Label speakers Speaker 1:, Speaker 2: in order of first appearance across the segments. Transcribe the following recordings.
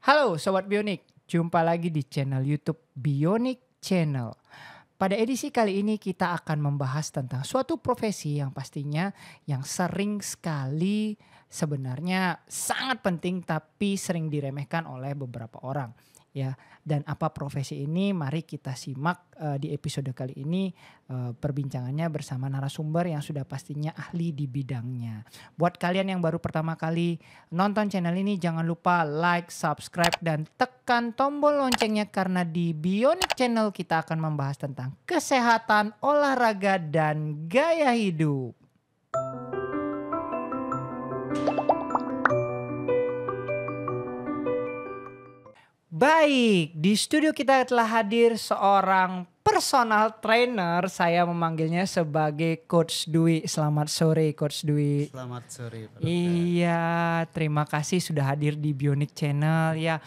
Speaker 1: Halo Sobat Bionik, jumpa lagi di channel YouTube Bionik Channel. Pada edisi kali ini kita akan membahas tentang suatu profesi yang pastinya yang sering sekali sebenarnya sangat penting tapi sering diremehkan oleh beberapa orang. Ya, dan apa profesi ini? Mari kita simak di episode kali ini perbincangannya bersama narasumber yang sudah pastinya ahli di bidangnya. Buat kalian yang baru pertama kali nonton channel ini, jangan lupa like, subscribe, dan tekan tombol loncengnya karena di Bionik Channel kita akan membahas tentang kesehatan, olahraga, dan gaya hidup. Baik, di studio kita telah hadir seorang personal trainer. Saya memanggilnya sebagai Coach Dwi. Selamat sore Coach Dwi.
Speaker 2: Selamat sore Pak Dokter.
Speaker 1: Iya, terima kasih sudah hadir di Bionik Channel ya.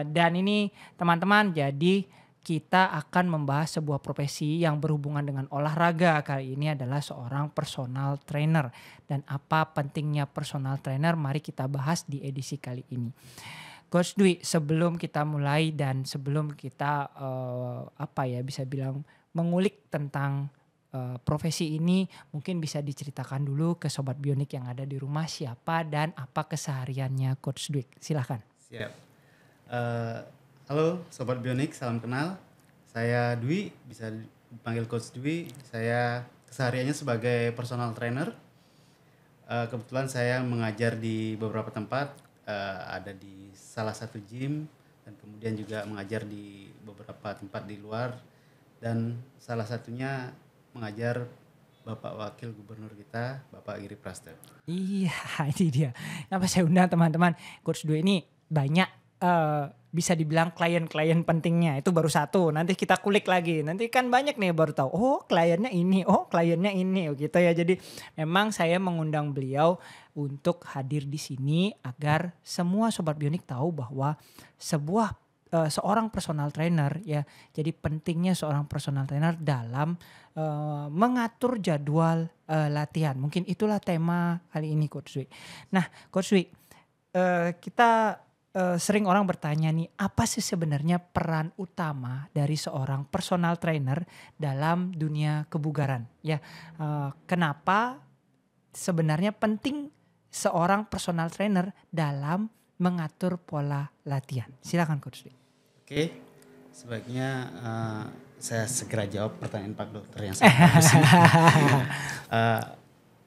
Speaker 1: Dan ini teman-teman, jadi kita akan membahas sebuah profesi yang berhubungan dengan olahraga. Kali ini adalah seorang personal trainer. Dan apa pentingnya personal trainer? Mari kita bahas di edisi kali ini. Coach Dwi, sebelum kita mulai dan sebelum kita bisa bilang mengulik tentang profesi ini, mungkin bisa diceritakan dulu ke Sobat Bionik yang ada di rumah siapa dan apa kesehariannya Coach Dwi. Silahkan.
Speaker 2: Siap. Halo Sobat Bionik, salam kenal. Saya Dwi, bisa dipanggil Coach Dwi. Saya kesehariannya sebagai personal trainer. Kebetulan saya mengajar di beberapa tempat. Ada di salah satu gym dan kemudian juga mengajar di beberapa tempat di luar, dan salah satunya mengajar Bapak Wakil Gubernur kita, Bapak Giri Prasetyo.
Speaker 1: Iya, ini dia. Kenapa saya undang teman-teman? Coach Dwi ini banyak bisa dibilang klien-klien pentingnya. Itu baru satu. Nanti kita kulik lagi. Nanti kan banyak nih baru tahu. Oh kliennya ini, oh kliennya ini, gitu ya. Jadi memang saya mengundang beliau untuk hadir di sini agar semua Sobat Bionik tahu bahwa seorang personal trainer ya. Jadi pentingnya seorang personal trainer dalam mengatur jadwal latihan. Mungkin itulah tema kali ini Coach Dwi. Nah Coach Dwi, kita sering orang bertanya nih, apa sih sebenarnya peran utama dari seorang personal trainer dalam dunia kebugaran? Ya, kenapa sebenarnya penting seorang personal trainer dalam mengatur pola latihan? Silakan Coach Dwi.
Speaker 2: Oke, sebaiknya saya segera jawab pertanyaan Pak Dokter yang sangat bagus ini.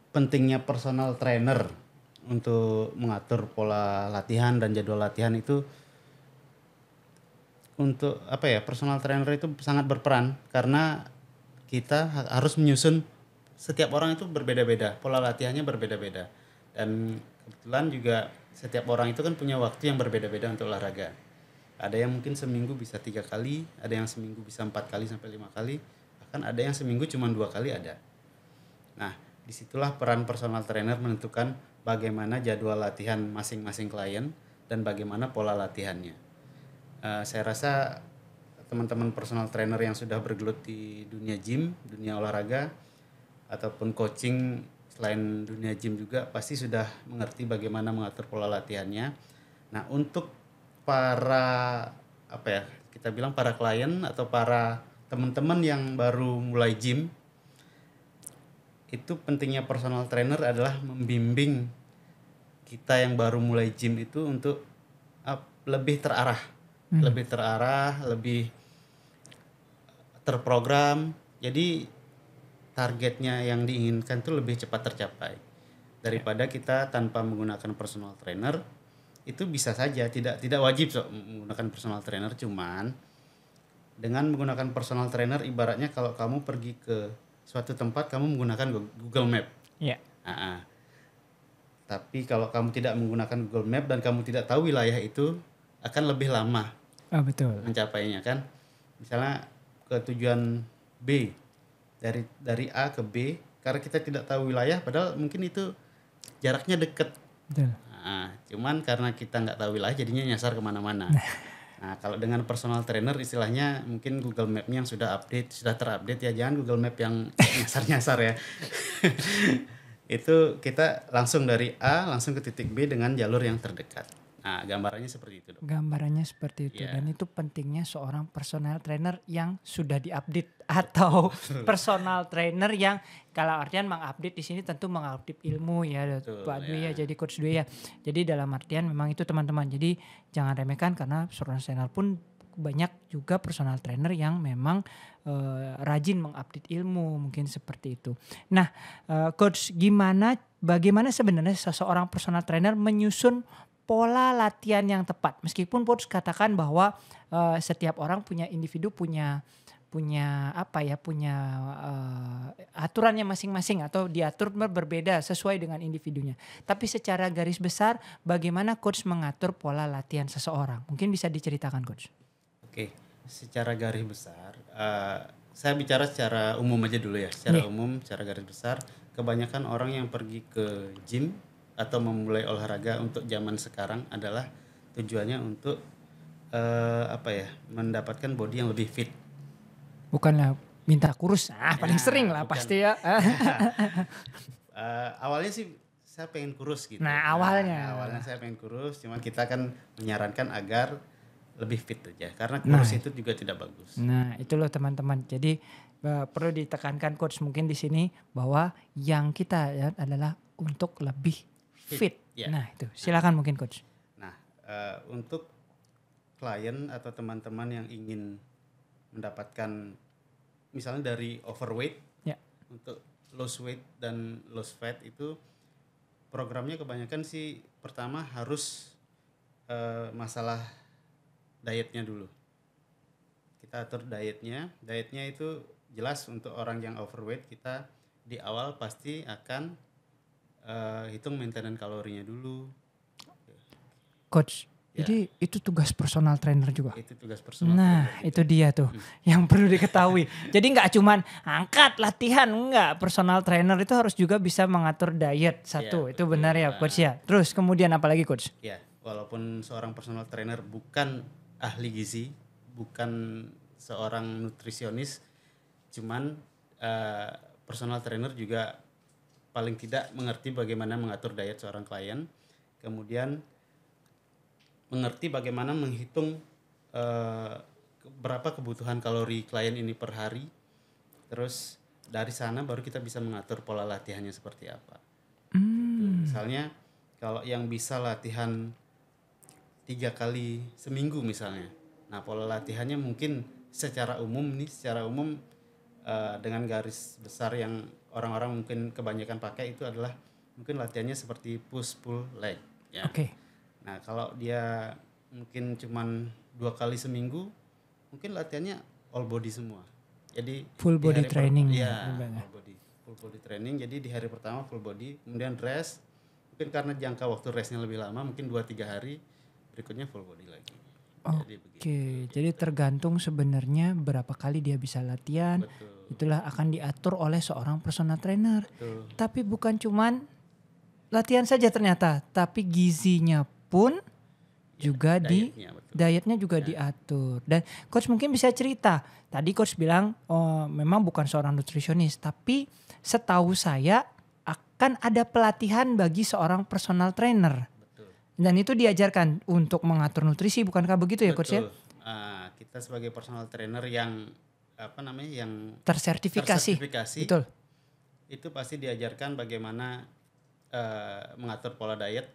Speaker 2: Pentingnya personal trainer untuk mengatur pola latihan dan jadwal latihan itu, untuk personal trainer itu sangat berperan karena kita harus menyusun, setiap orang itu berbeda-beda, pola latihannya berbeda-beda, dan kebetulan juga setiap orang itu kan punya waktu yang berbeda-beda untuk olahraga. Ada yang mungkin seminggu bisa 3 kali, ada yang seminggu bisa 4 kali sampai 5 kali, bahkan ada yang seminggu cuma 2 kali ada. Nah, disitulah peran personal trainer menentukan bagaimana jadwal latihan masing-masing klien dan bagaimana pola latihannya. Saya rasa teman-teman personal trainer yang sudah bergelut di dunia gym, dunia olahraga, ataupun coaching selain dunia gym juga pasti sudah mengerti bagaimana mengatur pola latihannya. Nah, untuk para kita bilang para klien atau para teman-teman yang baru mulai gym, itu pentingnya personal trainer adalah membimbing kita yang baru mulai gym itu untuk lebih terarah, lebih terprogram. Jadi targetnya yang diinginkan itu lebih cepat tercapai daripada kita tanpa menggunakan personal trainer. Itu bisa saja, tidak wajib menggunakan personal trainer, cuman dengan menggunakan personal trainer ibaratnya kalau kamu pergi ke suatu tempat kamu menggunakan Google Map.
Speaker 1: Iya.
Speaker 2: Tapi kalau kamu tidak menggunakan Google Map dan kamu tidak tahu wilayah itu, akan lebih lama
Speaker 1: betul
Speaker 2: mencapainya kan. Misalnya ke tujuan B, dari A ke B, karena kita tidak tahu wilayah, padahal mungkin itu jaraknya dekat.
Speaker 1: Betul.
Speaker 2: Cuman karena kita nggak tahu wilayah jadinya nyasar kemana-mana. Nah, kalau dengan personal trainer istilahnya mungkin Google Map-nya yang sudah terupdate ya, jangan Google Map yang nyasar-nyasar ya. Itu kita langsung dari A langsung ke titik B dengan jalur yang terdekat. Nah, gambarannya seperti itu dok.
Speaker 1: Gambarannya seperti itu.
Speaker 2: Ya.
Speaker 1: Dan itu pentingnya seorang personal trainer yang sudah diupdate atau personal trainer yang kalau artian mengupdate di sini tentu mengupdate ilmu ya
Speaker 2: Betul,
Speaker 1: Pak Dwi
Speaker 2: ya.
Speaker 1: ya, jadi Coach Dwi ya. Jadi dalam artian memang itu teman-teman. Jadi jangan remehkan karena personal trainer pun banyak juga personal trainer yang memang rajin mengupdate ilmu, mungkin seperti itu. Nah, Coach, bagaimana sebenarnya seseorang personal trainer menyusun pola latihan yang tepat? Meskipun Coach katakan bahwa setiap orang punya individu punya aturannya masing-masing atau diatur berbeda sesuai dengan individunya. Tapi secara garis besar bagaimana Coach mengatur pola latihan seseorang? Mungkin bisa diceritakan Coach.
Speaker 2: Oke, secara garis besar, saya bicara secara umum aja dulu ya. Secara umum, secara garis besar, kebanyakan orang yang pergi ke gym atau memulai olahraga untuk zaman sekarang adalah tujuannya untuk mendapatkan body yang lebih fit.
Speaker 1: Bukanlah minta kurus, paling sering lah
Speaker 2: bukan.
Speaker 1: pasti ya.
Speaker 2: Awalnya sih saya pengen kurus gitu.
Speaker 1: Nah, awalnya
Speaker 2: saya pengen kurus, cuman kita kan menyarankan agar lebih fit aja karena kurus itu juga tidak bagus.
Speaker 1: Nah, itu loh teman-teman. Jadi perlu ditekankan Coach mungkin di sini bahwa yang kita lihat adalah untuk lebih fit.
Speaker 2: Ya.
Speaker 1: Nah, itu silakan mungkin Coach.
Speaker 2: Nah, untuk klien atau teman-teman yang ingin mendapatkan misalnya dari overweight untuk lose weight dan lose fat, itu programnya kebanyakan sih pertama harus masalah dietnya dulu. Kita atur dietnya itu jelas untuk orang yang overweight kita di awal pasti akan hitung maintenance kalorinya dulu.
Speaker 1: Coach, jadi itu tugas personal trainer juga.
Speaker 2: Itu tugas personal
Speaker 1: Nah,
Speaker 2: trainer
Speaker 1: itu dia tuh yang perlu diketahui. Jadi nggak cuman angkat latihan, enggak. Personal trainer itu harus juga bisa mengatur diet satu. Itu
Speaker 2: betul.
Speaker 1: benar ya Coach ya. Terus kemudian apa lagi Coach?
Speaker 2: Ya, walaupun seorang personal trainer bukan ahli gizi, bukan seorang nutrisionis, cuman personal trainer juga paling tidak mengerti bagaimana mengatur diet seorang klien, kemudian mengerti bagaimana menghitung berapa kebutuhan kalori klien ini per hari. Terus dari sana baru kita bisa mengatur pola latihannya seperti apa. Misalnya kalau yang bisa latihan 3 kali seminggu misalnya. Nah, pola latihannya mungkin secara umum dengan garis besar yang orang-orang mungkin kebanyakan pakai itu adalah mungkin latihannya seperti push pull leg ya.
Speaker 1: Oke.
Speaker 2: Nah, kalau dia mungkin cuman 2 kali seminggu, mungkin latihannya all body semua. Jadi
Speaker 1: Full body training.
Speaker 2: full body training. Jadi di hari pertama full body, kemudian rest. Mungkin karena jangka waktu restnya lebih lama, mungkin 2-3 hari, berikutnya full body lagi.
Speaker 1: Oke, jadi tergantung sebenarnya berapa kali dia bisa latihan.
Speaker 2: Betul.
Speaker 1: Itulah akan diatur oleh seorang personal trainer.
Speaker 2: Betul.
Speaker 1: Tapi bukan cuman latihan saja ternyata, tapi gizinya pun juga dietnya juga diatur. Dan Coach mungkin bisa cerita. Tadi Coach bilang memang bukan seorang nutrisionis, tapi setahu saya akan ada pelatihan bagi seorang personal trainer.
Speaker 2: Betul.
Speaker 1: Dan itu diajarkan untuk mengatur nutrisi, bukankah begitu ya Coach ya?
Speaker 2: Kita sebagai personal trainer yang yang
Speaker 1: tersertifikasi. Betul.
Speaker 2: Itu pasti diajarkan bagaimana mengatur pola diet,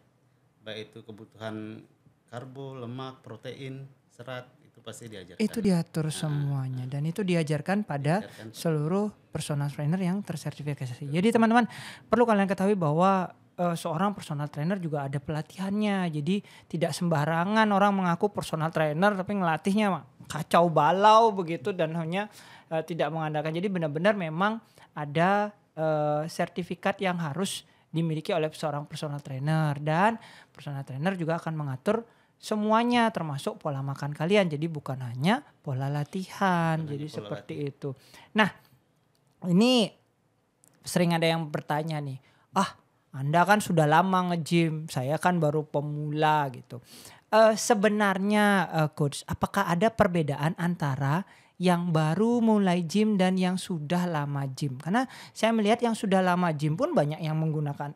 Speaker 2: baik itu kebutuhan karbo, lemak, protein, serat, itu pasti diajarkan.
Speaker 1: Itu diatur semuanya dan itu diajarkan pada seluruh personal trainer yang tersertifikasi. Jadi teman-teman perlu kalian ketahui bahwa seorang personal trainer juga ada pelatihannya. Jadi tidak sembarangan orang mengaku personal trainer tapi ngelatihnya kacau balau begitu dan hanya tidak mengandalkan. Jadi benar-benar memang ada sertifikat yang harus dimiliki oleh seorang personal trainer, dan personal trainer juga akan mengatur semuanya termasuk pola makan kalian. Jadi bukan hanya pola latihan. Jadi seperti itu. Nah, ini sering ada yang bertanya nih, Anda kan sudah lama nge-gym, saya kan baru pemula gitu. Sebenarnya Coach, apakah ada perbedaan antara yang baru mulai gym dan yang sudah lama gym? Karena saya melihat yang sudah lama gym pun banyak yang menggunakan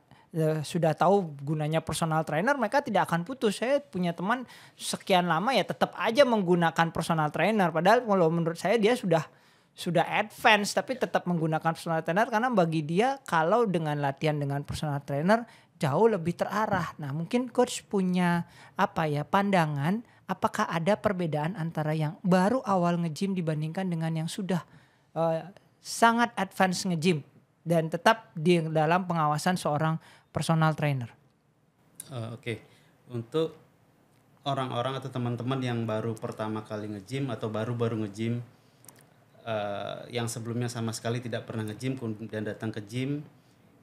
Speaker 1: sudah tahu gunanya personal trainer, mereka tidak akan putus. Saya punya teman sekian lama ya tetap aja menggunakan personal trainer. Padahal kalau menurut saya dia sudah advance tapi tetap menggunakan personal trainer karena bagi dia kalau dengan latihan dengan personal trainer jauh lebih terarah. Nah, mungkin coach punya pandangan apakah ada perbedaan antara yang baru awal nge-gym dibandingkan dengan yang sudah sangat advance nge-gym dan tetap di dalam pengawasan seorang personal trainer.
Speaker 2: Oke. Untuk orang-orang atau teman-teman yang baru pertama kali nge-gym atau baru-baru nge-gym, yang sebelumnya sama sekali tidak pernah nge-gym kemudian datang ke gym,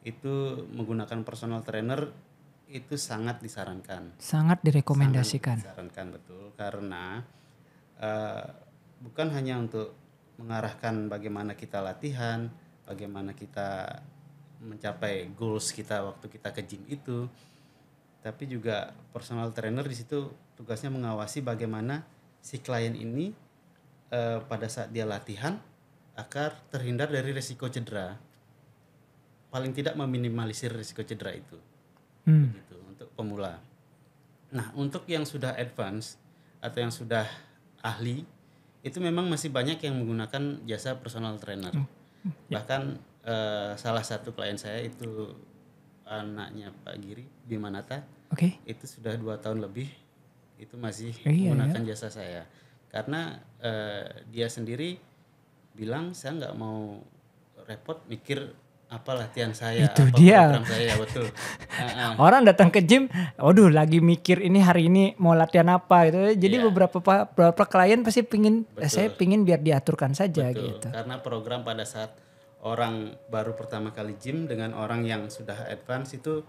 Speaker 2: itu menggunakan personal trainer itu sangat disarankan.
Speaker 1: Sangat direkomendasikan.
Speaker 2: Sangat disarankan, betul. Karena bukan hanya untuk mengarahkan bagaimana kita latihan, bagaimana kita mencapai goals kita waktu kita ke gym itu, tapi juga personal trainer di situ tugasnya mengawasi bagaimana si klien ini pada saat dia latihan agar terhindar dari risiko cedera. Paling tidak meminimalisir risiko cedera itu. Begitu untuk pemula. Nah, untuk yang sudah advance atau yang sudah ahli, itu memang masih banyak yang menggunakan jasa personal trainer. Bahkan salah satu klien saya itu anaknya Pak Giri Bimanata. Itu sudah 2 tahun lebih itu masih menggunakan jasa saya. Karena dia sendiri bilang saya nggak mau repot mikir apa latihan saya,
Speaker 1: itu
Speaker 2: apa
Speaker 1: dia.
Speaker 2: program saya, betul.
Speaker 1: Orang datang ke gym, waduh lagi mikir ini hari ini mau latihan apa gitu. Jadi beberapa klien pasti pingin, saya pingin biar diaturkan saja.
Speaker 2: Betul,
Speaker 1: gitu.
Speaker 2: karena program pada saat orang baru pertama kali gym dengan orang yang sudah advance itu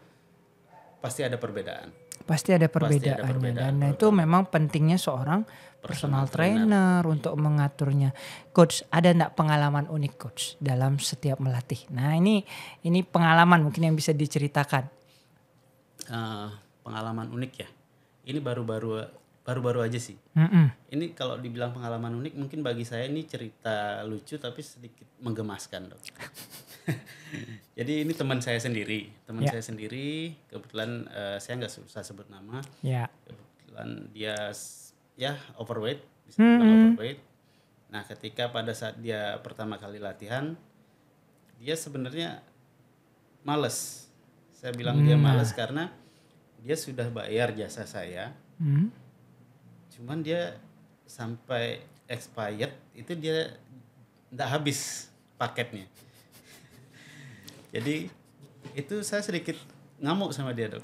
Speaker 2: pasti ada perbedaan.
Speaker 1: Pasti ada perbedaannya dan itu memang pentingnya seorang personal trainer untuk mengaturnya. Coach, ada enggak pengalaman unik coach dalam setiap melatih? Nah, ini pengalaman mungkin yang bisa diceritakan.
Speaker 2: Pengalaman unik ya. Ini baru-baru aja sih. Ini kalau dibilang pengalaman unik mungkin bagi saya ini cerita lucu tapi sedikit menggemaskan, Dok. Jadi ini teman saya sendiri, saya sendiri kebetulan saya nggak susah sebut nama. Kebetulan dia ya overweight, bisa dibilang overweight. Nah, ketika pada saat dia pertama kali latihan, dia sebenarnya males. Saya bilang dia males karena dia sudah bayar jasa saya. Cuman dia sampai expired itu dia nggak habis paketnya. Jadi itu saya sedikit ngamuk sama dia, Dok.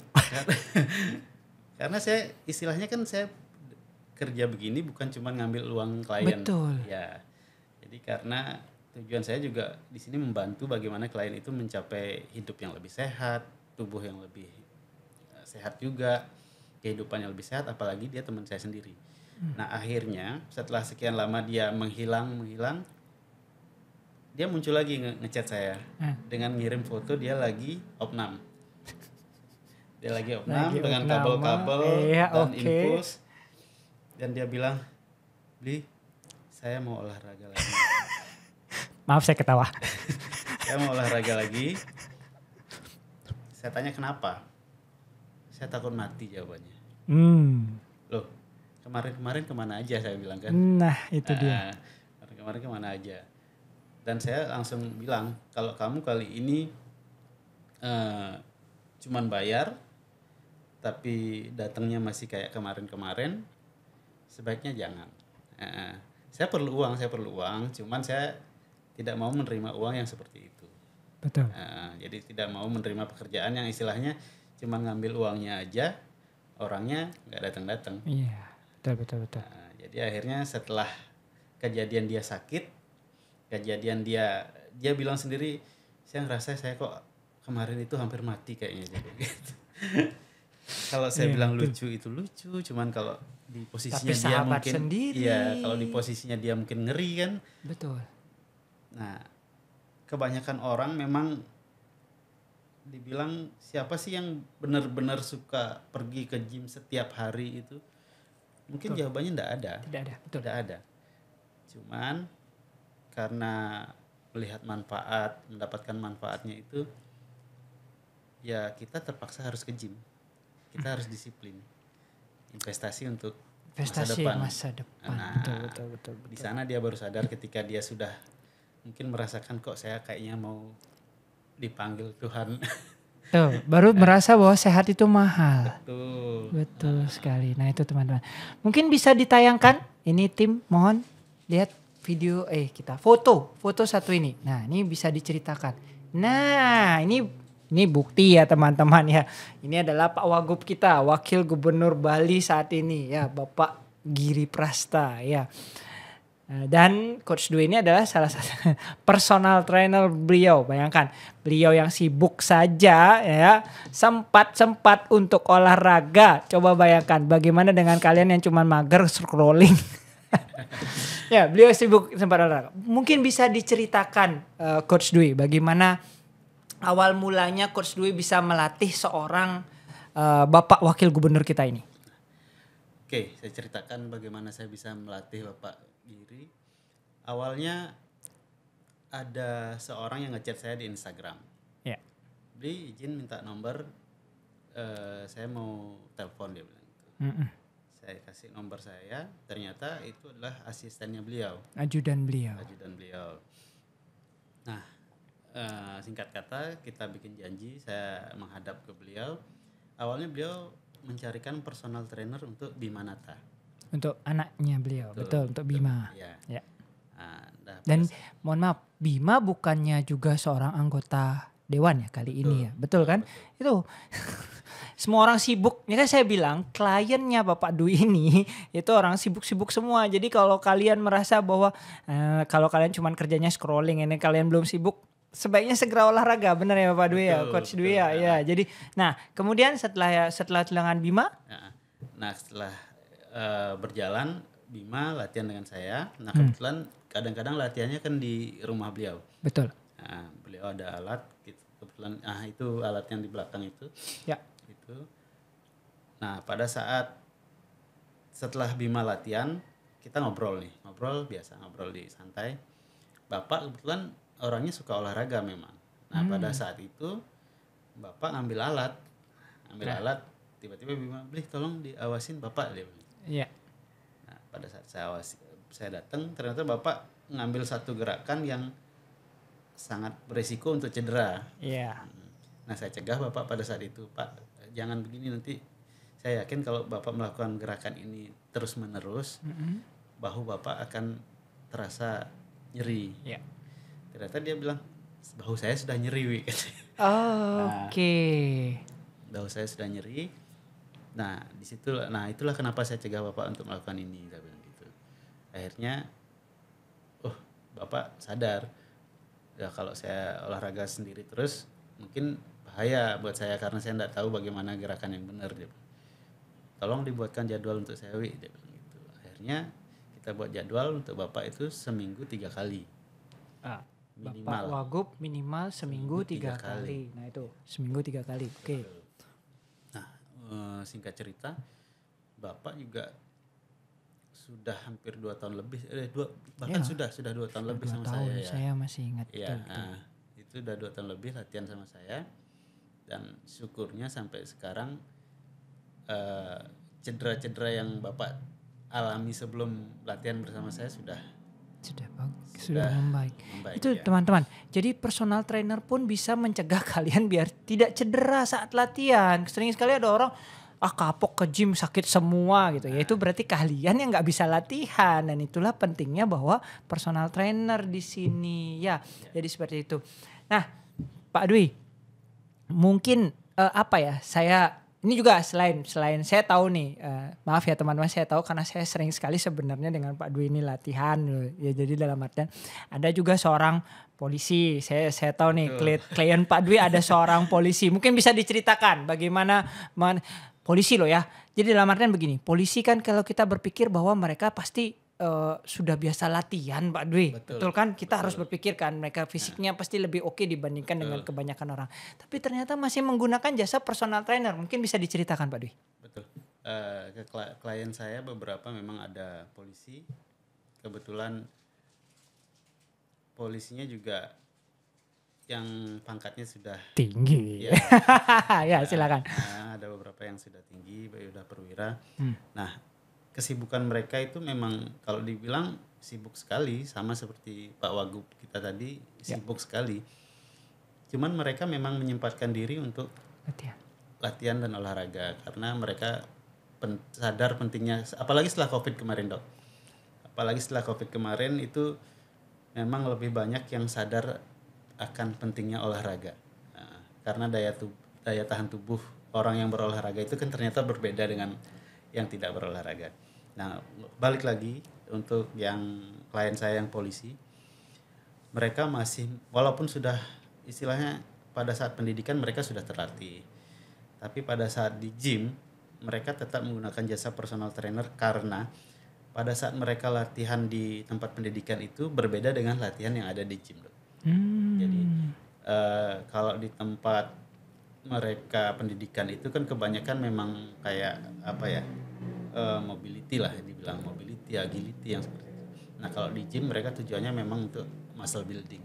Speaker 2: Karena saya istilahnya kan saya kerja begini bukan cuma ngambil uang klien.
Speaker 1: Betul.
Speaker 2: Ya. Jadi karena tujuan saya juga di sini membantu bagaimana klien itu mencapai hidup yang lebih sehat, tubuh yang lebih sehat juga, kehidupan yang lebih sehat, apalagi dia teman saya sendiri. Nah, akhirnya setelah sekian lama dia menghilang, dia muncul lagi ngechat saya dengan ngirim foto dia lagi opnam. Dia lagi opnam dengan kabel-kabel dan infus. Dan dia bilang, "Bli, saya mau olahraga lagi."
Speaker 1: Maaf saya ketawa.
Speaker 2: Saya mau olahraga lagi. Saya tanya kenapa? Saya takut mati jawabannya. Loh, kemarin kemana aja saya bilang kan.
Speaker 1: Nah itu dia.
Speaker 2: Kemarin kemana aja. Dan saya langsung bilang, kalau kamu kali ini cuman bayar, tapi datangnya masih kayak kemarin-kemarin, sebaiknya jangan. Saya perlu uang, cuman saya tidak mau menerima uang yang seperti itu.
Speaker 1: Betul.
Speaker 2: Jadi tidak mau menerima pekerjaan yang istilahnya cuma ngambil uangnya aja, orangnya nggak datang-datang.
Speaker 1: Iya, betul.
Speaker 2: Jadi akhirnya setelah kejadian dia sakit, dia bilang sendiri, saya ngerasa saya kok kemarin itu hampir mati kayaknya. Gitu. Kalau saya bilang lucu itu lucu, cuman kalau di posisinya
Speaker 1: tapi
Speaker 2: dia mungkin
Speaker 1: sendiri.
Speaker 2: Iya, kalau di posisinya dia mungkin ngeri kan.
Speaker 1: Betul.
Speaker 2: Nah, kebanyakan orang memang dibilang siapa sih yang benar-benar suka pergi ke gym setiap hari itu? Mungkin jawabannya enggak ada.
Speaker 1: Tidak ada, betul.
Speaker 2: Tidak ada. Cuman karena melihat manfaat, mendapatkan manfaatnya itu ya kita terpaksa harus ke gym. Kita harus disiplin. Investasi untuk
Speaker 1: Investasi
Speaker 2: masa depan.
Speaker 1: masa depan.
Speaker 2: Nah,
Speaker 1: Betul.
Speaker 2: di sana dia baru sadar ketika dia sudah mungkin merasakan kok saya kayaknya mau dipanggil Tuhan.
Speaker 1: Tuh, baru merasa bahwa sehat itu mahal.
Speaker 2: Tuh.
Speaker 1: Betul sekali. Nah, itu teman-teman. Mungkin bisa ditayangkan. Ini tim, mohon lihat video kita foto satu ini. Nah, ini bisa diceritakan. Nah, ini bukti ya teman-teman ya. Ini adalah Pak Wagub kita, Wakil Gubernur Bali saat ini ya, Bapak Giri Prasta ya. Dan Coach Dwi ini adalah salah satu personal trainer beliau. Bayangkan, beliau yang sibuk saja ya, sempat untuk olahraga. Coba bayangkan bagaimana dengan kalian yang cuma mager scrolling. Ya, beliau sibuk sempat olahraga. Mungkin bisa diceritakan Coach Dwi bagaimana awal mulanya Coach Dwi bisa melatih seorang Bapak Wakil Gubernur kita ini.
Speaker 2: Oke, saya ceritakan bagaimana saya bisa melatih Bapak Giri. Awalnya ada seorang yang ngechat saya di Instagram.
Speaker 1: Ya.
Speaker 2: Beli izin minta nomor, saya mau telepon, dia bilang gitu. Saya kasih nomor saya, ternyata itu adalah asistennya beliau.
Speaker 1: Ajudan beliau.
Speaker 2: Nah, singkat kata kita bikin janji, saya menghadap ke beliau. Awalnya beliau mencarikan personal trainer untuk Bima Nata.
Speaker 1: Untuk anaknya beliau, betul untuk Bima.
Speaker 2: Ya.
Speaker 1: Dan mohon maaf, Bima bukannya juga seorang anggota dewan ya kali ini ya, betul kan? Itu semua orang sibuk. Ya kan saya bilang kliennya Bapak Dwi ini itu orang sibuk-sibuk semua. Jadi kalau kalian merasa bahwa kalau kalian cuma kerjanya scrolling, ini kalian belum sibuk, sebaiknya segera olahraga, benar ya Bapak Dwi ya, Coach Dwi ya. Ya, jadi, nah kemudian setelah dengan Bima,
Speaker 2: nah setelah berjalan Bima latihan dengan saya. Nah kebetulan kadang-kadang latihannya kan di rumah beliau.
Speaker 1: Betul.
Speaker 2: Nah, beliau ada alat, kebetulan, itu alat yang di belakang itu.
Speaker 1: Ya.
Speaker 2: Itu. Nah pada saat setelah Bima latihan kita ngobrol biasa, ngobrol di santai. Bapak kebetulan orangnya suka olahraga memang. Nah pada saat itu Bapak ngambil alat, tiba-tiba Bima, Beli tolong diawasin Bapak, dia bilang.
Speaker 1: Iya.
Speaker 2: Nah pada saat saya datang, ternyata Bapak ngambil satu gerakan yang sangat beresiko untuk cedera.
Speaker 1: Iya.
Speaker 2: Nah saya cegah Bapak pada saat itu, Pak jangan begini, nanti saya yakin kalau Bapak melakukan gerakan ini terus menerus, bahu Bapak akan terasa nyeri.
Speaker 1: Iya.
Speaker 2: Ternyata dia bilang, bahu saya sudah nyeri, Wi.
Speaker 1: Oke.
Speaker 2: Bahu saya sudah nyeri. Nah itulah kenapa saya cegah Bapak untuk melakukan ini, dia bilang gitu. Akhirnya, Bapak sadar, ya kalau saya olahraga sendiri terus mungkin bahaya buat saya karena saya tidak tahu bagaimana gerakan yang benar, dia bilang. Tolong dibuatkan jadwal untuk saya, Wi, dia bilang gitu. Akhirnya kita buat jadwal untuk Bapak itu seminggu 3 kali.
Speaker 1: Minimal. Bapak Wagub minimal seminggu 3 kali. Nah itu seminggu 3 kali. Oke.
Speaker 2: Nah singkat cerita, Bapak juga sudah hampir 2 tahun lebih, sudah 2 tahun lebih sama saya ya.
Speaker 1: Saya masih ingat.
Speaker 2: Iya, itu udah 2 tahun lebih latihan sama saya, dan syukurnya sampai sekarang cedera-cedera yang Bapak alami sebelum latihan bersama saya sudah
Speaker 1: membaik. Itu
Speaker 2: ya.
Speaker 1: Teman-teman, jadi personal trainer pun bisa mencegah kalian biar tidak cedera saat latihan. Sering sekali ada orang kapok ke gym sakit semua gitu ya. Itu berarti kalian yang nggak bisa latihan, dan itulah pentingnya bahwa personal trainer di sini ya. Jadi seperti itu. Nah, Pak Dwi, mungkin ini juga selain saya tahu nih, maaf ya teman-teman, saya tahu karena saya sering sekali sebenarnya dengan Pak Dwi ini latihan ya. Jadi dalam artian ada juga seorang polisi. Saya tahu nih klien Pak Dwi ada seorang polisi. Mungkin bisa diceritakan bagaimana polisi loh ya. Jadi dalam artian begini, polisi kan kalau kita berpikir bahwa mereka pasti sudah biasa latihan, Pak Dwi. Betul kan? Kita harus berpikir kan mereka fisiknya pasti lebih oke dibandingkan dengan kebanyakan orang. Tapi ternyata masih menggunakan jasa personal trainer. Mungkin bisa diceritakan, Pak Dwi.
Speaker 2: Betul. Klien saya beberapa memang ada polisi. Kebetulan polisinya juga yang pangkatnya sudah
Speaker 1: Tinggi.
Speaker 2: ya,
Speaker 1: Ya silakan.
Speaker 2: ada beberapa yang sudah tinggi, sudah perwira.
Speaker 1: Hmm.
Speaker 2: Nah, kesibukan mereka itu memang kalau dibilang sibuk sekali, sama seperti Pak Wagub kita tadi, sibuk sekali. Cuman mereka memang menyempatkan diri untuk latihan dan olahraga karena mereka sadar pentingnya, apalagi setelah COVID kemarin, Dok. Apalagi setelah COVID kemarin itu memang lebih banyak yang sadar akan pentingnya olahraga. Nah, karena daya tahan tubuh orang yang berolahraga itu kan ternyata berbeda dengan yang tidak berolahraga. Nah, balik lagi untuk yang klien saya yang polisi, mereka masih, walaupun sudah istilahnya pada saat pendidikan mereka sudah terlatih, tapi pada saat di gym mereka tetap menggunakan jasa personal trainer karena pada saat mereka latihan di tempat pendidikan itu berbeda dengan latihan yang ada di gym. Jadi kalau di tempat mereka pendidikan itu kan kebanyakan memang kayak apa ya, mobility lah, dibilang mobility, agility yang seperti itu. Nah kalau di gym mereka tujuannya memang untuk muscle building,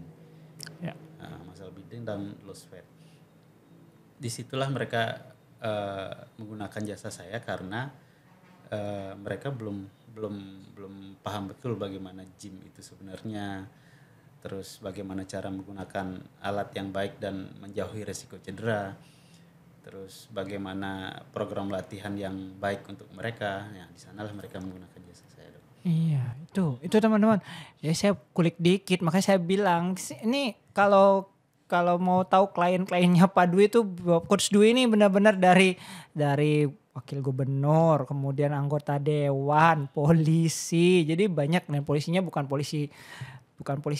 Speaker 2: muscle building dan loss fat. Disitulah mereka menggunakan jasa saya karena mereka belum paham betul bagaimana gym itu sebenarnya, terus bagaimana cara menggunakan alat yang baik dan menjauhi resiko cedera, terus bagaimana program latihan yang baik untuk mereka. Ya di sanalah mereka menggunakan jasa saya, Dok.
Speaker 1: Iya, itu teman-teman. Ya saya kulik dikit, makanya saya bilang ini kalau mau tahu klien-kliennya Pak Dwi itu, Coach Dwi ini benar-benar dari wakil gubernur, kemudian anggota dewan, polisi. Jadi banyak nih, polisinya bukan polisi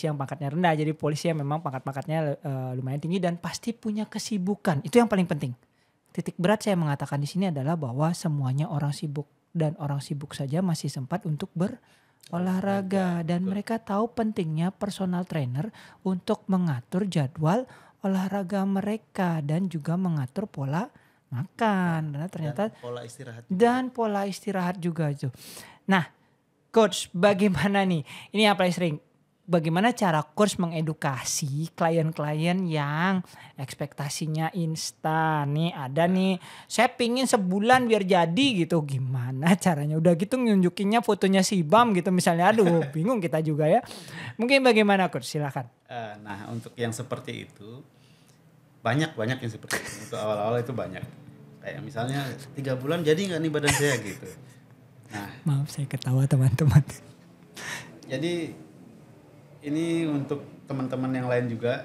Speaker 1: yang pangkatnya rendah, jadi polisi yang memang pangkat-pangkatnya lumayan tinggi dan pasti punya kesibukan. Itu yang paling penting. Titik berat saya mengatakan di sini adalah bahwa semuanya orang sibuk dan orang sibuk saja masih sempat untuk berolahraga dan mereka tahu pentingnya personal trainer untuk mengatur jadwal olahraga mereka dan juga mengatur pola makan karena ternyata
Speaker 2: dan
Speaker 1: pola istirahat juga itu. Nah, Coach, bagaimana nih? Ini yang paling sering. Bagaimana cara Coach mengedukasi klien-klien yang ekspektasinya instan? Nih ada nih, saya pingin sebulan biar jadi gitu. Gimana caranya? Udah gitu nunjukinnya fotonya si Bam gitu misalnya. Aduh, bingung kita juga ya. Mungkin bagaimana Coach? Silakan.
Speaker 2: Nah, untuk yang seperti itu banyak yang seperti itu. Untuk awal-awal itu banyak. Kayak misalnya 3 bulan jadi nggak nih badan saya gitu. Nah,
Speaker 1: maaf saya ketawa teman-teman.
Speaker 2: Jadi ini untuk teman-teman yang lain juga,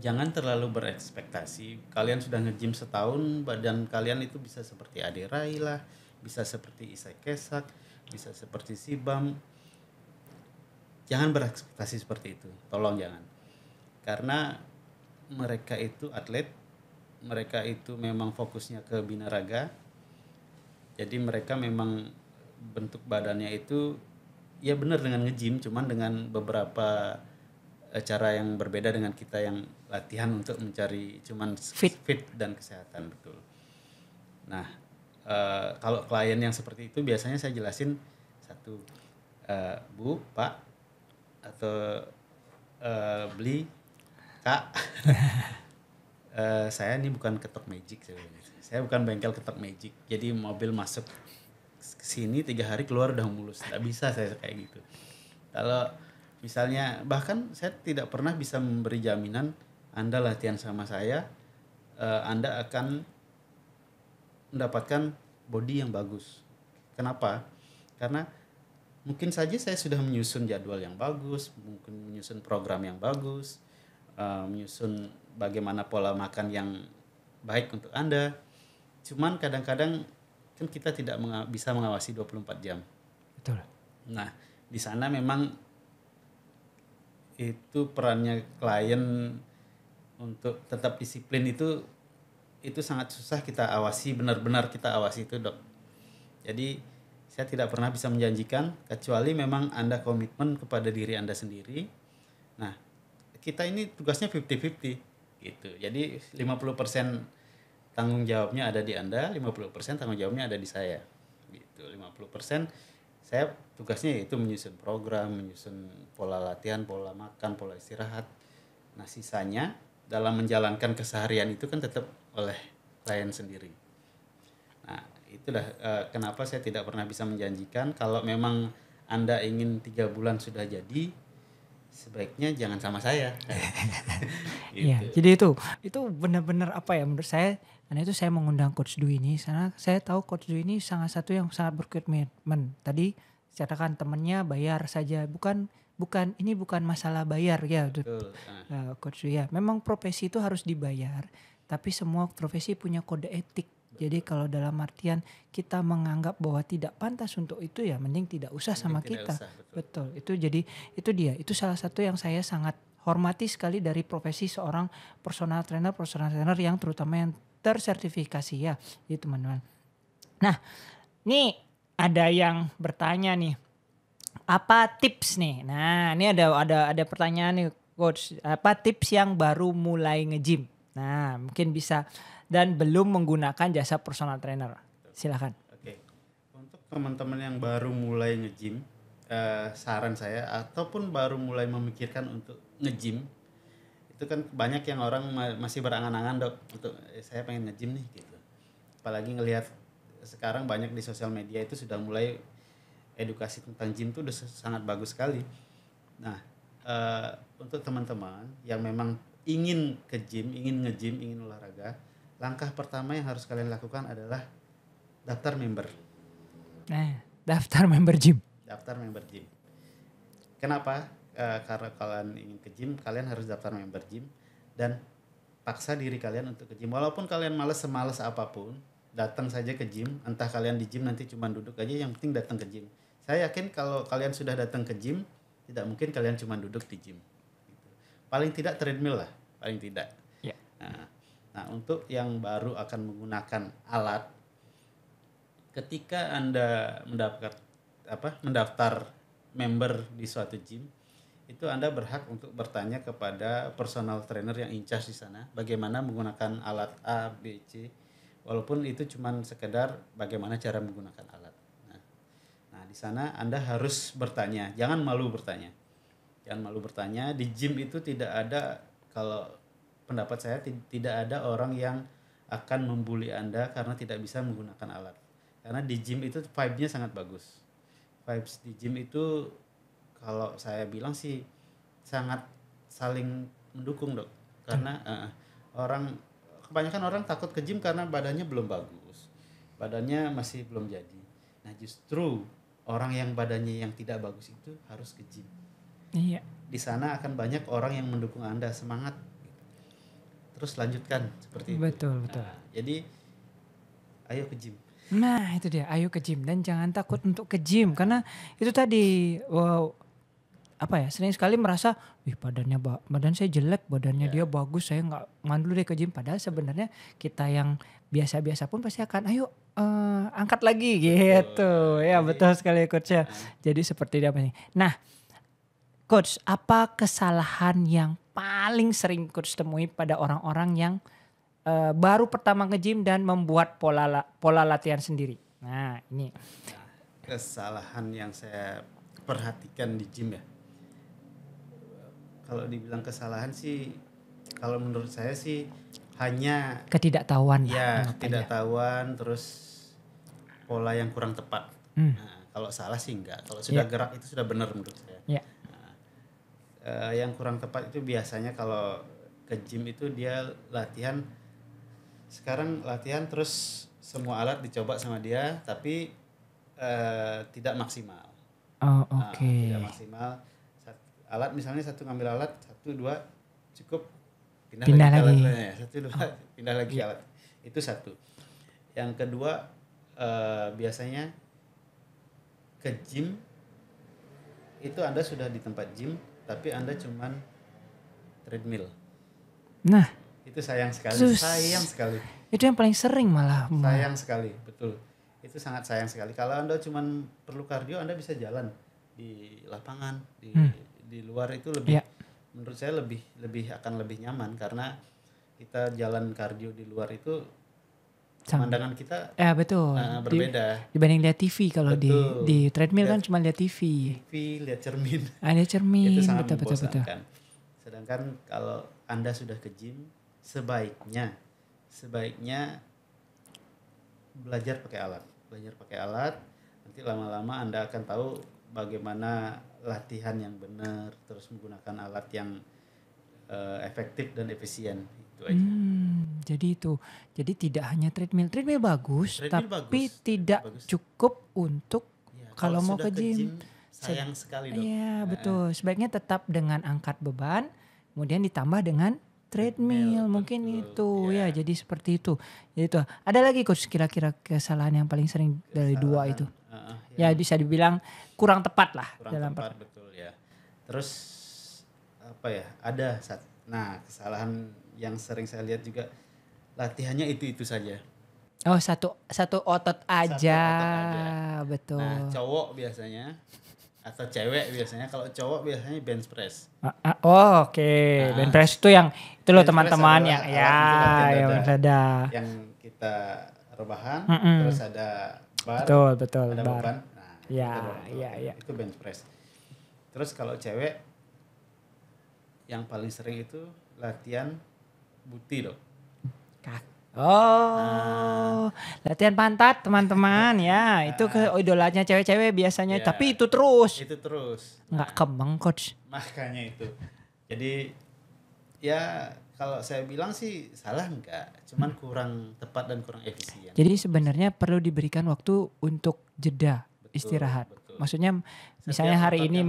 Speaker 2: jangan terlalu berekspektasi. Kalian sudah nge-gym setahun, badan kalian itu bisa seperti Ade Rai lah, bisa seperti Isai Kesak, bisa seperti Sibam. Jangan berekspektasi seperti itu, tolong jangan. Karena mereka itu atlet, mereka itu memang fokusnya ke binaraga. Jadi mereka memang bentuk badannya itu ya benar dengan nge-gym, cuman dengan beberapa cara yang berbeda dengan kita yang latihan untuk mencari cuman fit dan kesehatan, betul. Nah, kalau klien yang seperti itu biasanya saya jelasin satu, Bu, Pak, atau beli, Kak. Saya ini bukan ketok magic sebenarnya. Saya bukan bengkel ketok magic. Jadi mobil masuk ke sini 3 hari keluar udah mulus. Nggak bisa saya kayak gitu. Kalau misalnya, bahkan saya tidak pernah bisa memberi jaminan Anda latihan sama saya, Anda akan mendapatkan body yang bagus. Kenapa? Karena mungkin saja saya sudah menyusun jadwal yang bagus, mungkin menyusun program yang bagus, menyusun bagaimana pola makan yang baik untuk Anda. Cuman kadang-kadang kan kita tidak bisa mengawasi 24 jam.
Speaker 1: Betul.
Speaker 2: Nah, di sana memang itu perannya klien untuk tetap disiplin itu sangat susah kita awasi, benar-benar kita awasi itu, Dok. Jadi saya tidak pernah bisa menjanjikan kecuali memang Anda komitmen kepada diri Anda sendiri. Nah, kita ini tugasnya 50-50 gitu. Jadi 50% tanggung jawabnya ada di Anda, 50% tanggung jawabnya ada di saya. Gitu. 50% saya tugasnya yaitu menyusun program, menyusun pola latihan, pola makan, pola istirahat. Nah, sisanya dalam menjalankan keseharian itu kan tetap oleh klien sendiri. Nah, itulah kenapa saya tidak pernah bisa menjanjikan kalau memang Anda ingin 3 bulan sudah jadi, sebaiknya jangan sama saya.
Speaker 1: Iya,
Speaker 2: Gitu.
Speaker 1: jadi itu benar-benar apa ya menurut saya, karena itu saya mengundang Coach Dwi ini karena saya tahu Coach Dwi ini sangat satu yang sangat berkomitmen. Tadi katakan temannya bayar saja, bukan bukan ini bukan masalah bayar ya,
Speaker 2: Betul.
Speaker 1: Coach Dwi ya. Memang profesi itu harus dibayar, tapi semua profesi punya kode etik. Jadi kalau dalam artian kita menganggap bahwa tidak pantas untuk itu ya mending tidak usah sama
Speaker 2: Mending tidak
Speaker 1: kita.
Speaker 2: usah, betul.
Speaker 1: Betul. Itu jadi itu dia. Itu salah satu yang saya sangat hormati sekali dari profesi seorang personal trainer yang terutama yang tersertifikasi ya, gitu teman-teman. Nah, nih ada yang bertanya nih, apa tips nih? Nah, ini ada pertanyaan nih coach, apa tips yang baru mulai nge-gym? Nah, mungkin bisa dan belum menggunakan jasa personal trainer. Silakan.
Speaker 2: Oke. Untuk teman-teman yang baru mulai nge-gym, saran saya ataupun baru mulai memikirkan untuk nge-gym, itu kan banyak yang orang masih berangan-angan dok untuk saya pengen nge-gym nih gitu. Apalagi ngelihat sekarang banyak di sosial media itu sudah mulai edukasi tentang gym itu udah sangat bagus sekali. Nah, untuk teman-teman yang memang ingin ke gym, ingin nge-gym, ingin olahraga, langkah pertama yang harus kalian lakukan adalah daftar member.
Speaker 1: Nah, daftar member gym.
Speaker 2: Daftar member gym. Kenapa? Karena kalian ingin ke gym, kalian harus daftar member gym dan paksa diri kalian untuk ke gym. Walaupun kalian malas apapun, datang saja ke gym. Entah kalian di gym nanti cuma duduk aja, yang penting datang ke gym. Saya yakin kalau kalian sudah datang ke gym, tidak mungkin kalian cuma duduk di gym. Gitu. Paling tidak treadmill lah, paling tidak.
Speaker 1: Ya.
Speaker 2: Nah, untuk yang baru akan menggunakan alat, ketika Anda mendaftar member di suatu gym, itu Anda berhak untuk bertanya kepada personal trainer yang in charge di sana bagaimana menggunakan alat A, B, C, walaupun itu cuma sekedar bagaimana cara menggunakan alat. Nah, di sana Anda harus bertanya, jangan malu bertanya. Jangan malu bertanya, di gym itu tidak ada, kalau pendapat saya tidak ada orang yang akan membuli Anda karena tidak bisa menggunakan alat. Karena di gym itu vibe-nya sangat bagus. Vibes di gym itu kalau saya bilang sih sangat saling mendukung dok. Karena kebanyakan orang takut ke gym karena badannya belum bagus. Badannya masih belum jadi. Nah, justru orang yang badannya yang tidak bagus itu harus ke gym.
Speaker 1: Iya.
Speaker 2: Di sana akan banyak orang yang mendukung Anda, semangat. Terus lanjutkan seperti
Speaker 1: Betul,
Speaker 2: itu.
Speaker 1: betul.
Speaker 2: Nah, jadi ayo ke gym.
Speaker 1: Nah, itu dia, ayo ke gym dan jangan takut untuk ke gym karena itu tadi wow, apa ya, sering sekali merasa, badan saya jelek, badannya dia bagus, saya nggak mandul deh ke gym. Padahal sebenarnya kita yang biasa-biasa pun pasti akan, ayo angkat lagi gitu. Ya betul sekali coach ya. Jadi seperti apa nih? Nah, coach, apa kesalahan yang paling sering coach temui pada orang-orang yang baru pertama nge-gym dan membuat pola latihan sendiri? Nah, ini.
Speaker 2: Kesalahan yang saya perhatikan di gym ya. Kalau dibilang kesalahan sih, kalau menurut saya sih hanya
Speaker 1: Ketidaktahuan.
Speaker 2: ya, ketidaktahuan, terus pola yang kurang tepat. Nah, kalau salah sih enggak. Kalau sudah gerak itu sudah benar menurut saya.
Speaker 1: Ya.
Speaker 2: Yang kurang tepat itu biasanya kalau ke gym itu dia latihan, sekarang latihan terus semua alat dicoba sama dia tapi tidak maksimal.
Speaker 1: Oh, oke.
Speaker 2: Tidak maksimal. Alat misalnya satu ngambil alat, 1, 2 cukup,
Speaker 1: Pindah lagi.
Speaker 2: Alatnya, 1, 2 pindah lagi alat. Itu satu. Yang kedua biasanya ke gym itu Anda sudah di tempat gym tapi Anda cuman treadmill.
Speaker 1: Nah,
Speaker 2: itu sayang sekali. Sayang sekali.
Speaker 1: Itu yang paling sering malah.
Speaker 2: Sayang sekali, betul. Itu sangat sayang sekali. Kalau Anda cuman perlu kardio, Anda bisa jalan di lapangan, di luar itu lebih, menurut saya akan lebih nyaman karena kita jalan kardio di luar itu pemandangan kita
Speaker 1: betul.
Speaker 2: berbeda.
Speaker 1: Dibanding lihat TV, kalau di treadmill kan cuma lihat TV.
Speaker 2: Lihat cermin.
Speaker 1: Ada cermin,
Speaker 2: Itu sangat
Speaker 1: betul.
Speaker 2: membosankan. Sedangkan kalau Anda sudah ke gym, sebaiknya belajar pakai alat. Nanti lama-lama Anda akan tahu bagaimana latihan yang benar, terus menggunakan alat yang efektif dan efisien. Itu aja.
Speaker 1: Jadi itu. Jadi tidak hanya treadmill. Treadmill bagus,
Speaker 2: Treadmill
Speaker 1: tapi
Speaker 2: bagus,
Speaker 1: tidak
Speaker 2: bagus.
Speaker 1: cukup untuk
Speaker 2: Ya,
Speaker 1: kalau mau
Speaker 2: sudah
Speaker 1: ke gym.
Speaker 2: sayang sekali dok.
Speaker 1: Iya, betul. Sebaiknya tetap dengan angkat beban, kemudian ditambah dengan treadmill. Mungkin
Speaker 2: betul,
Speaker 1: itu
Speaker 2: ya.
Speaker 1: ya. Jadi seperti itu. Jadi itu. Ada lagi coach kira-kira kesalahan yang paling sering dari dua itu? Ya bisa dibilang kurang tepat lah
Speaker 2: kurang tepat, betul ya. Terus apa ya? Nah, kesalahan yang sering saya lihat juga latihannya itu saja.
Speaker 1: Oh, satu otot aja. Betul.
Speaker 2: Nah, cowok biasanya atau cewek biasanya, kalau cowok biasanya bench press.
Speaker 1: Oke. Bench press itu yang itu loh teman-teman yang yang dada.
Speaker 2: Yang kita rebahan, terus ada bar,
Speaker 1: betul,
Speaker 2: ada
Speaker 1: bar.
Speaker 2: beban. Nah,
Speaker 1: ya.
Speaker 2: Itu bench press. Terus kalau cewek yang paling sering itu latihan buti dok.
Speaker 1: Latihan pantat teman-teman ya. Itu ke idolanya cewek-cewek biasanya.
Speaker 2: Ya,
Speaker 1: tapi itu terus. Nggak kembang coach.
Speaker 2: Makanya itu. Jadi ya kalau saya bilang sih salah enggak. Cuman kurang tepat dan kurang efisien.
Speaker 1: Jadi sebenarnya perlu diberikan waktu untuk jeda, istirahat.
Speaker 2: Betul.
Speaker 1: Maksudnya misalnya hari ini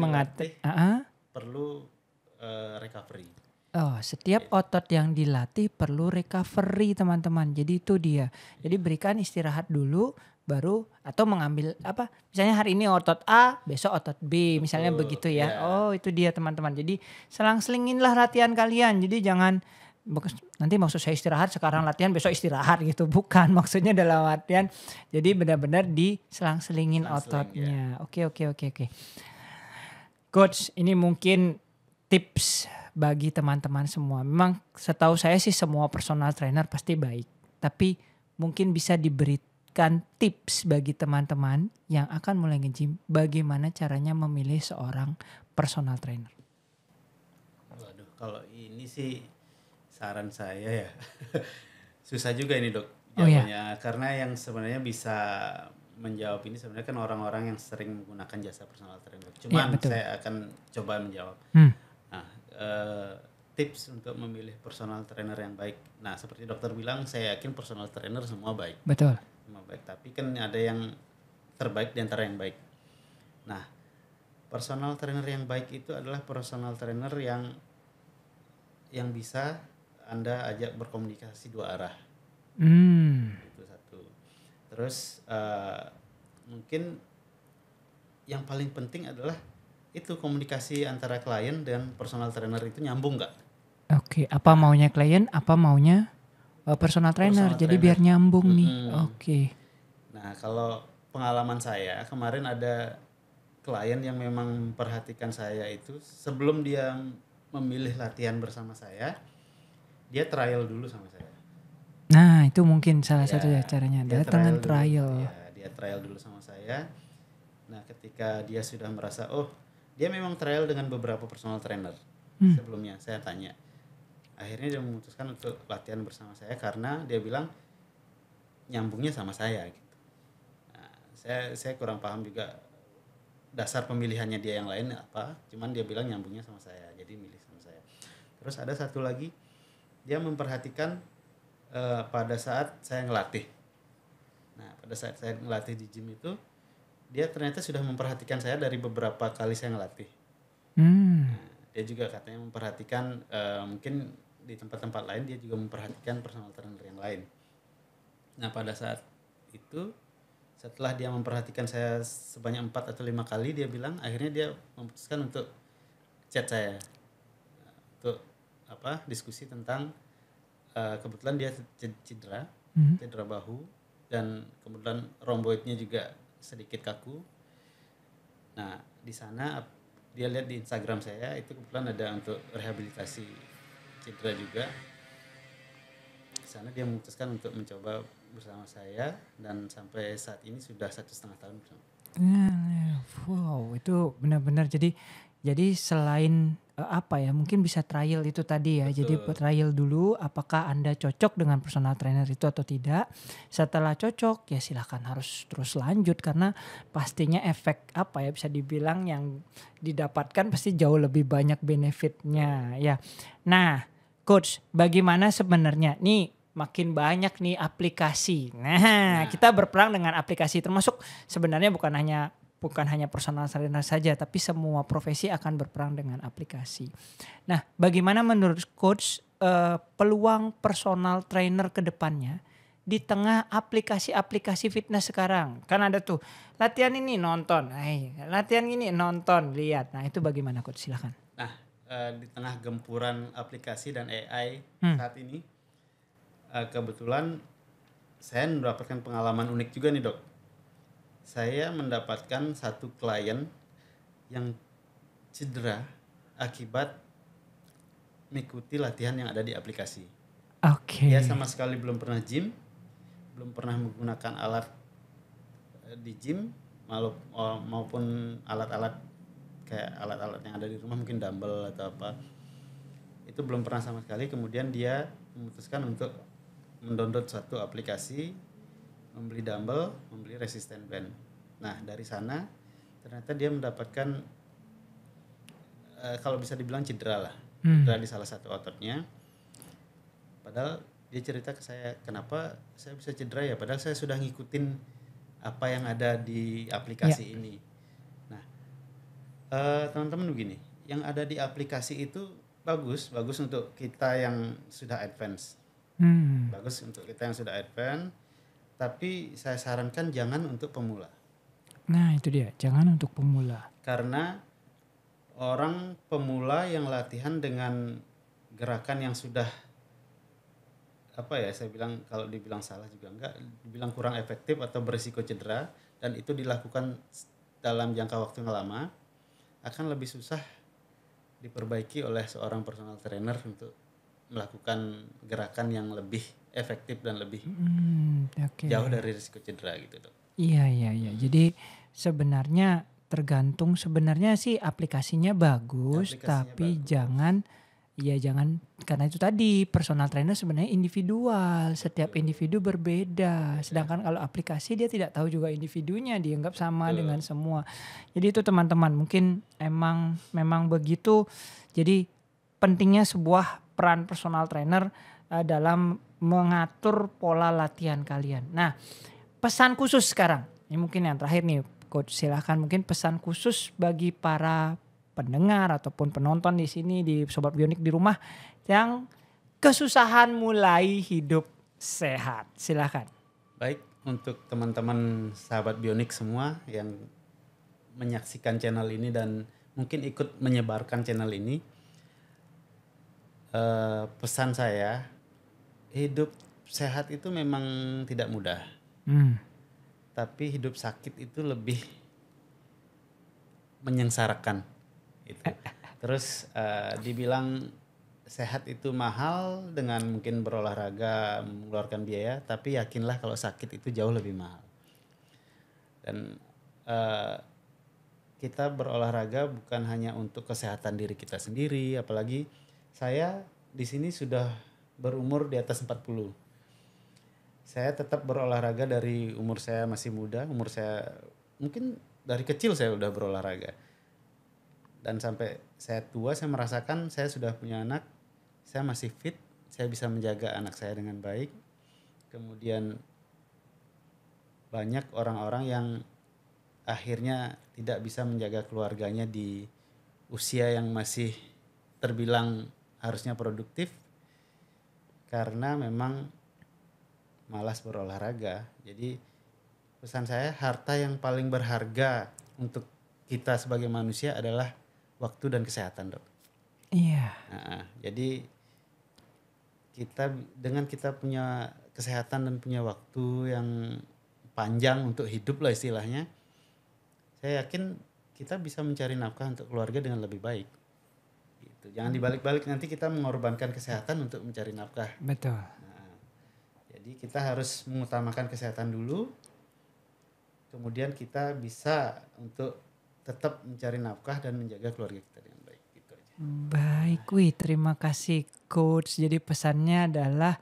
Speaker 2: perlu recovery.
Speaker 1: Setiap otot yang dilatih perlu recovery teman-teman. Jadi itu dia. Jadi berikan istirahat dulu baru atau mengambil misalnya hari ini otot A, besok otot B, misalnya begitu ya. Itu dia teman-teman. Jadi selang-selinginlah latihan kalian. Jadi jangan nanti maksud saya istirahat sekarang latihan besok istirahat gitu. Bukan, maksudnya dalam latihan. Jadi benar-benar diselang-selingin ototnya. Oke. Coach, ini mungkin tips bagi teman-teman semua. Memang setahu saya sih semua personal trainer pasti baik. Tapi mungkin bisa diberikan tips bagi teman-teman yang akan mulai nge-gym. Bagaimana caranya memilih seorang personal trainer.
Speaker 2: Waduh, kalau ini sih saran saya ya. Susah juga ini dok jawabannya. Karena yang sebenarnya bisa menjawab ini sebenarnya kan orang-orang yang sering menggunakan jasa personal trainer. Cuman saya akan coba menjawab. Tips untuk memilih personal trainer yang baik. Nah, seperti dokter bilang, saya yakin personal trainer semua baik.
Speaker 1: Betul.
Speaker 2: Semua baik, tapi kan ada yang terbaik di antara yang baik. Nah, personal trainer yang baik itu adalah personal trainer yang bisa Anda ajak berkomunikasi dua arah. Itu satu. Terus mungkin yang paling penting adalah itu komunikasi antara klien dan personal trainer itu nyambung nggak?
Speaker 1: Oke, apa maunya klien, apa maunya personal trainer. Jadi biar nyambung nih. Oke.
Speaker 2: Nah, kalau pengalaman saya kemarin ada klien yang memang memperhatikan saya itu sebelum dia memilih latihan bersama saya, dia trial dulu sama saya.
Speaker 1: Nah, itu mungkin salah satu ya caranya. Datang trial.
Speaker 2: Dia trial dulu sama saya. Nah, ketika dia sudah merasa dia memang trial dengan beberapa personal trainer sebelumnya. Saya tanya. Akhirnya dia memutuskan untuk latihan bersama saya karena dia bilang nyambungnya sama saya gitu. Nah, saya kurang paham juga dasar pemilihannya dia yang lain apa. Cuman dia bilang nyambungnya sama saya. Jadi milih sama saya. Terus ada satu lagi, dia memperhatikan pada saat saya ngelatih. Nah, pada saat saya ngelatih di gym itu, dia ternyata sudah memperhatikan saya dari beberapa kali saya ngelatih. Nah, dia juga katanya memperhatikan mungkin di tempat-tempat lain dia juga memperhatikan personal trainer yang lain. Nah, pada saat itu setelah dia memperhatikan saya sebanyak 4 atau 5 kali, dia bilang akhirnya dia memutuskan untuk chat saya untuk diskusi tentang kebetulan dia cedera bahu dan kemudian rhomboidnya juga sedikit kaku. Nah, di sana dia lihat di Instagram saya itu kebetulan ada untuk rehabilitasi cedera juga. Di sana dia memutuskan untuk mencoba bersama saya dan sampai saat ini sudah 1,5 tahun bersama.
Speaker 1: Wow, itu benar-benar jadi Jadi selain apa ya, mungkin bisa trial itu tadi ya. Jadi
Speaker 2: Betul.
Speaker 1: trial dulu apakah Anda cocok dengan personal trainer itu atau tidak. Setelah cocok ya silahkan harus terus lanjut karena pastinya efek apa ya bisa dibilang yang didapatkan pasti jauh lebih banyak benefitnya ya. Nah, coach, bagaimana sebenarnya nih makin banyak nih aplikasi. Nah,
Speaker 2: Nah,
Speaker 1: kita berperang dengan aplikasi termasuk sebenarnya bukan hanya personal trainer saja, tapi semua profesi akan berperang dengan aplikasi. Nah, bagaimana menurut coach peluang personal trainer ke depannya di tengah aplikasi-aplikasi fitness sekarang? Kan ada tuh latihan ini nonton, latihan ini nonton, lihat. Nah, itu bagaimana coach? Silakan.
Speaker 2: nah, di tengah gempuran aplikasi dan AI
Speaker 1: Hmm.
Speaker 2: saat ini, kebetulan saya mendapatkan pengalaman unik juga nih dok. Saya mendapatkan satu klien yang cedera akibat mengikuti latihan yang ada di aplikasi. Dia
Speaker 1: Oke.
Speaker 2: sama sekali belum pernah gym, belum pernah menggunakan alat di gym, maupun alat-alat kayak alat-alat yang ada di rumah mungkin dumbbell atau apa. Itu belum pernah sama sekali. Kemudian dia memutuskan untuk mendownload suatu aplikasi, membeli dumbbell, membeli resistance band. Nah, dari sana ternyata dia mendapatkan kalau bisa dibilang cedera lah. Cedera di salah satu ototnya. Padahal dia cerita ke saya, kenapa saya bisa cedera ya? Padahal saya sudah ngikutin apa yang ada di
Speaker 1: Ya.
Speaker 2: aplikasi ini. Nah, teman-teman begini, yang ada di aplikasi itu bagus untuk kita yang sudah advance.
Speaker 1: Hmm.
Speaker 2: Bagus untuk kita yang sudah advance, tapi saya sarankan jangan untuk pemula.
Speaker 1: Nah, itu dia. Jangan untuk pemula.
Speaker 2: Karena orang pemula yang latihan dengan gerakan yang sudah apa ya, saya bilang kalau dibilang salah juga enggak, dibilang kurang efektif atau berisiko cedera dan itu dilakukan dalam jangka waktu yang lama, akan lebih susah diperbaiki oleh seorang personal trainer untuk melakukan gerakan yang lebih efektif dan lebih
Speaker 1: Oke.
Speaker 2: jauh dari risiko cedera gitu dok.
Speaker 1: Iya, iya, iya. Jadi sebenarnya tergantung sebenarnya sih aplikasinya bagus,
Speaker 2: Aplikasinya
Speaker 1: tapi
Speaker 2: bagus,
Speaker 1: jangan karena itu tadi personal trainer sebenarnya individual, setiap
Speaker 2: betul,
Speaker 1: individu berbeda.
Speaker 2: beda,
Speaker 1: Sedangkan kalau aplikasi dia tidak tahu juga individunya, dianggap sama dengan
Speaker 2: betul,
Speaker 1: semua. Jadi itu teman-teman mungkin memang begitu. Jadi pentingnya sebuah peran personal trainer dalam mengatur pola latihan kalian. Nah, pesan khusus sekarang, ini mungkin yang terakhir nih coach, silahkan mungkin pesan khusus bagi para pendengar ataupun penonton di sini di Sobat Bionik di rumah yang kesusahan mulai hidup sehat. Silahkan.
Speaker 2: baik untuk teman-teman sahabat Bionik semua yang menyaksikan channel ini dan mungkin ikut menyebarkan channel ini, pesan saya, hidup sehat itu memang tidak mudah, tapi hidup sakit itu lebih menyengsarakan itu. Terus dibilang sehat itu mahal dengan mungkin berolahraga mengeluarkan biaya, tapi yakinlah kalau sakit itu jauh lebih mahal. Dan kita berolahraga bukan hanya untuk kesehatan diri kita sendiri, apalagi saya di sini sudah berumur di atas 40. Saya tetap berolahraga dari umur saya masih muda, umur saya mungkin dari kecil saya udah berolahraga. Dan sampai saya tua saya merasakan saya sudah punya anak, saya masih fit, saya bisa menjaga anak saya dengan baik. Kemudian banyak orang-orang yang akhirnya tidak bisa menjaga keluarganya di usia yang masih terbilang harusnya produktif karena memang malas berolahraga. Jadi pesan saya, harta yang paling berharga untuk kita sebagai manusia adalah waktu dan kesehatan dok.
Speaker 1: Iya.
Speaker 2: Jadi kita punya kesehatan dan punya waktu yang panjang untuk hidup lah istilahnya, saya yakin kita bisa mencari nafkah untuk keluarga dengan lebih baik. Gitu. Jangan dibalik-balik nanti kita mengorbankan kesehatan untuk mencari nafkah.
Speaker 1: Betul.
Speaker 2: Jadi kita harus mengutamakan kesehatan dulu, kemudian kita bisa untuk tetap mencari nafkah dan menjaga keluarga kita dengan baik. Gitu aja.
Speaker 1: Baik, wih, terima kasih coach. Jadi pesannya adalah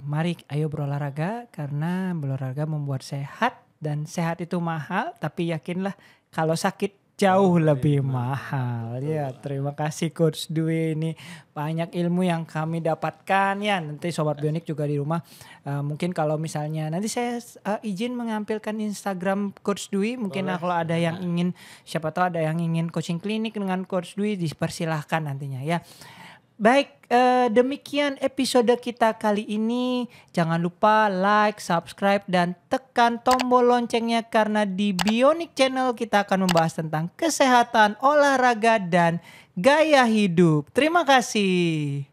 Speaker 1: mari ayo berolahraga karena berolahraga membuat sehat dan sehat itu mahal, tapi yakinlah kalau sakit jauh lebih mahal. Ya, terima kasih Coach Dwi, ini banyak ilmu yang kami dapatkan ya. Nanti Sobat Bionik juga di rumah mungkin kalau misalnya nanti saya izin mengampilkan Instagram Coach Dwi, mungkin kalau ada yang ingin, siapa tahu ada yang ingin coaching klinik dengan Coach Dwi, dipersilahkan nantinya ya. Baik, demikian episode kita kali ini. Jangan lupa like, subscribe, dan tekan tombol loncengnya karena di Bionik Channel kita akan membahas tentang kesehatan, olahraga, dan gaya hidup. Terima kasih.